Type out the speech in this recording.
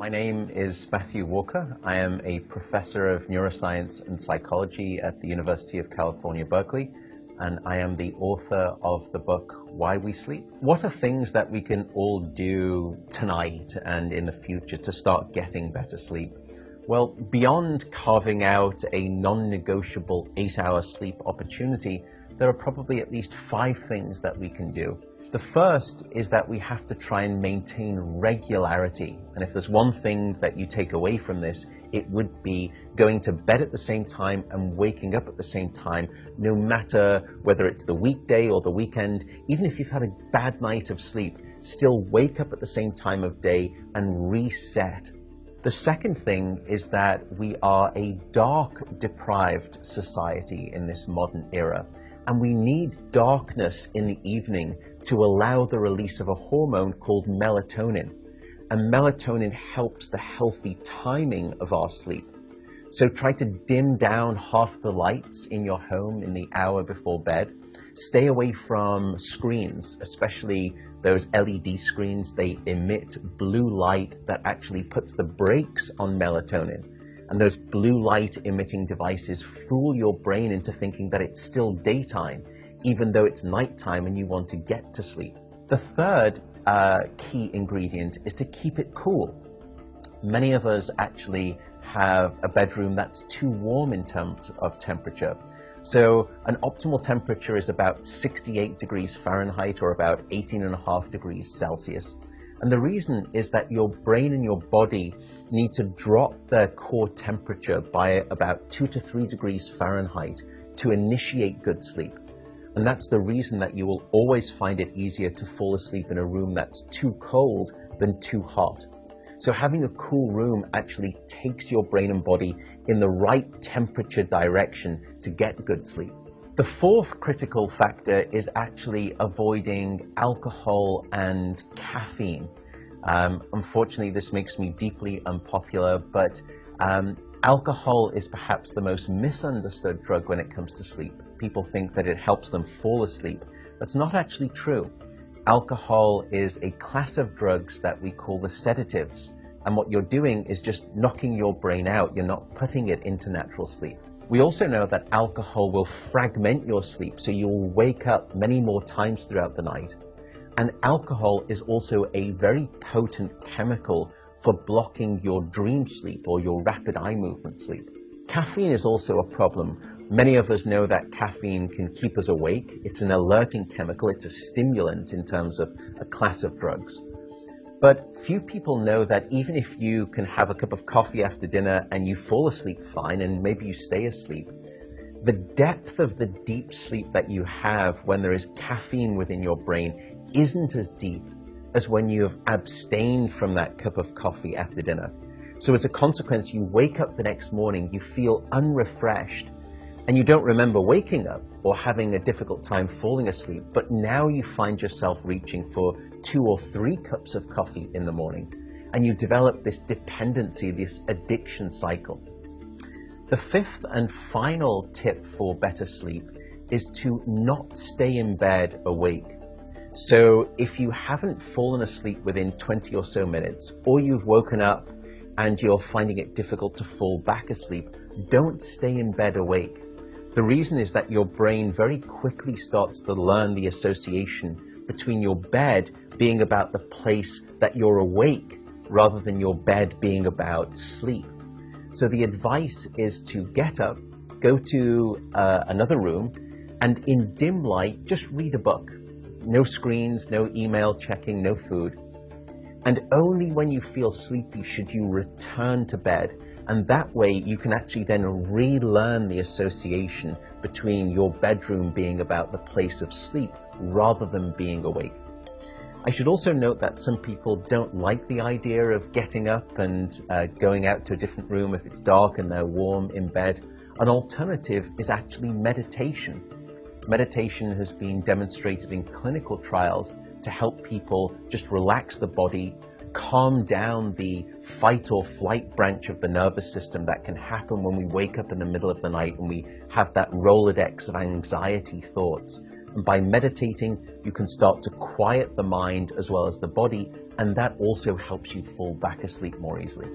My name is Matthew Walker. I am a professor of neuroscience and psychology at the University of California, Berkeley, and I am the author of the book, Why We Sleep. What are things that we can all do tonight and in the future to start getting better sleep? Well, beyond carving out a non-negotiable 8-hour sleep opportunity, there are probably at least 5 things that we can do. The first is that we have to try and maintain regularity. And if there's one thing that you take away from this, it would be going to bed at the same time and waking up at the same time, no matter whether it's the weekday or the weekend. Even if you've had a bad night of sleep, still wake up at the same time of day and reset. The second thing is that we are a dark-deprived society in this modern era, and we need darkness in the evening to allow the release of a hormone called melatonin. And melatonin helps the healthy timing of our sleep. So try to dim down half the lights in your home in the hour before bed. Stay away from screens, especially those LED screens. They emit blue light that actually puts the brakes on melatonin. And those blue light emitting devices fool your brain into thinking that it's still daytime, even though it's nighttime and you want to get to sleep. The third key ingredient is to keep it cool. Many of us actually have a bedroom that's too warm in terms of temperature. So an optimal temperature is about 68 degrees Fahrenheit or about 18.5 degrees Celsius. And the reason is that your brain and your body need to drop their core temperature by about 2 to 3 degrees Fahrenheit to initiate good sleep. And that's the reason that you will always find it easier to fall asleep in a room that's too cold than too hot. So having a cool room actually takes your brain and body in the right temperature direction to get good sleep. The fourth critical factor is actually avoiding alcohol and caffeine. Unfortunately, this makes me deeply unpopular, but alcohol is perhaps the most misunderstood drug when it comes to sleep. People think that it helps them fall asleep. That's not actually true. Alcohol is a class of drugs that we call the sedatives. And what you're doing is just knocking your brain out. You're not putting it into natural sleep. We also know that alcohol will fragment your sleep, so you'll wake up many more times throughout the night. And alcohol is also a very potent chemical for blocking your dream sleep or your rapid eye movement sleep. Caffeine is also a problem. Many of us know that caffeine can keep us awake. It's an alerting chemical. It's a stimulant in terms of a class of drugs. But few people know that even if you can have a cup of coffee after dinner and you fall asleep fine and maybe you stay asleep, the depth of the deep sleep that you have when there is caffeine within your brain isn't as deep as when you have abstained from that cup of coffee after dinner. So as a consequence, you wake up the next morning, you feel unrefreshed, and you don't remember waking up or having a difficult time falling asleep, but now you find yourself reaching for 2 or 3 cups of coffee in the morning, and you develop this dependency, this addiction cycle. The fifth and final tip for better sleep is to not stay in bed awake. So if you haven't fallen asleep within 20 or so minutes, or you've woken up and you're finding it difficult to fall back asleep, don't stay in bed awake. The reason is that your brain very quickly starts to learn the association between your bed being about the place that you're awake rather than your bed being about sleep. So the advice is to get up, go to another room, and in dim light, just read a book. No screens, no email checking, no food. And only when you feel sleepy should you return to bed. And that way you can actually then relearn the association between your bedroom being about the place of sleep rather than being awake. I should also note that some people don't like the idea of getting up and going out to a different room if it's dark and they're warm in bed. An alternative is actually meditation. Meditation has been demonstrated in clinical trials to help people just relax the body, calm down the fight or flight branch of the nervous system that can happen when we wake up in the middle of the night and we have that Rolodex of anxiety thoughts. And by meditating, you can start to quiet the mind as well as the body, and that also helps you fall back asleep more easily.